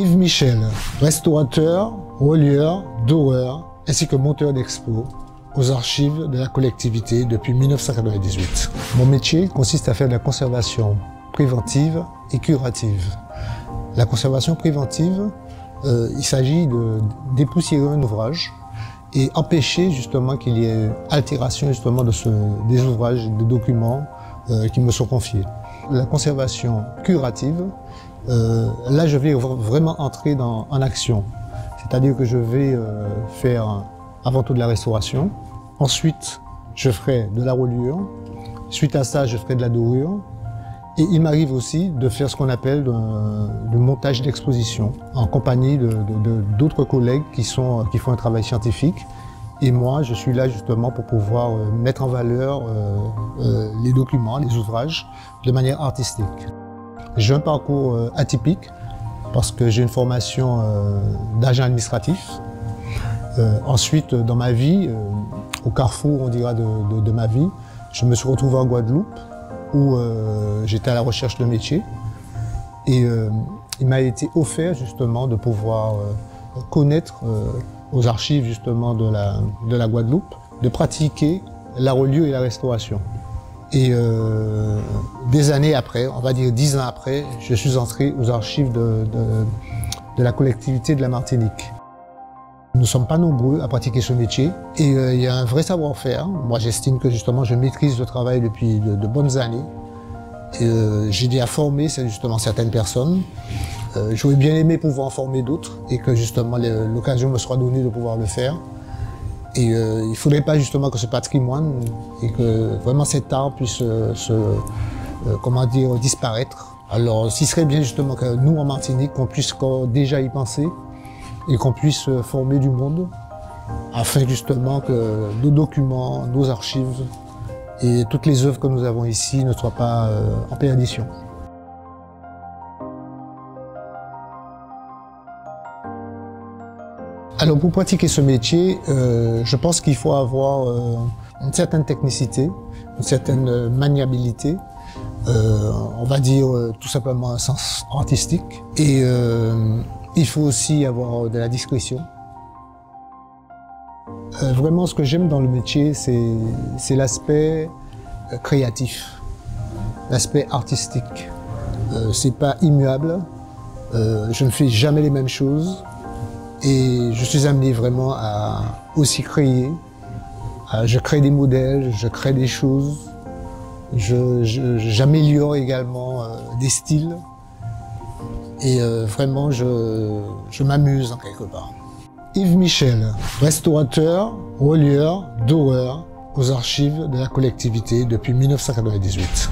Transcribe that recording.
Yves Michel, restaurateur, relieur d'horreur ainsi que monteur d'expo aux archives de la collectivité depuis 1998. Mon métier consiste à faire de la conservation préventive et curative. La conservation préventive, il s'agit de dépoussiérer un ouvrage et empêcher justement qu'il y ait altération justement des ouvrages, des documents qui me sont confiés. La conservation curative, là je vais vraiment entrer en action. C'est-à-dire que je vais faire avant tout de la restauration. Ensuite, je ferai de la reliure. Suite à ça, je ferai de la dorure. Et il m'arrive aussi de faire ce qu'on appelle le montage d'exposition en compagnie d'autres collègues qui font un travail scientifique. Et moi, je suis là justement pour pouvoir mettre en valeur les documents, les ouvrages de manière artistique. J'ai un parcours atypique parce que j'ai une formation d'agent administratif. Ensuite, dans ma vie, au carrefour, on dira, de ma vie, je me suis retrouvé en Guadeloupe où j'étais à la recherche de métier. Et il m'a été offert justement de pouvoir connaître aux archives justement de la Guadeloupe, de pratiquer la reliure et la restauration. Et des années après, on va dire 10 ans après, je suis entré aux archives de la collectivité de la Martinique. Nous ne sommes pas nombreux à pratiquer ce métier et il y a un vrai savoir-faire. Moi, j'estime que justement, je maîtrise le travail depuis de bonnes années. J'ai déjà formé justement certaines personnes. J'aurais bien aimé pouvoir en former d'autres et que justement l'occasion me soit donnée de pouvoir le faire. Et il ne faudrait pas justement que ce patrimoine et que vraiment cet art puisse comment dire, disparaître. Alors, s'il serait bien justement que nous, en Martinique, qu'on puisse déjà y penser et qu'on puisse former du monde afin justement que nos documents, nos archives et toutes les œuvres que nous avons ici ne soient pas en perdition. Alors pour pratiquer ce métier, je pense qu'il faut avoir une certaine technicité, une certaine maniabilité, on va dire tout simplement un sens artistique. Et il faut aussi avoir de la discrétion. Vraiment, ce que j'aime dans le métier, c'est l'aspect créatif, l'aspect artistique. C'est pas immuable, je ne fais jamais les mêmes choses et je suis amené vraiment à aussi créer. Je crée des modèles, je crée des choses, j'améliore également des styles. Et vraiment, je m'amuse en quelque part. Yves Michel, restaurateur, relieur d'horreur aux archives de la collectivité depuis 1998.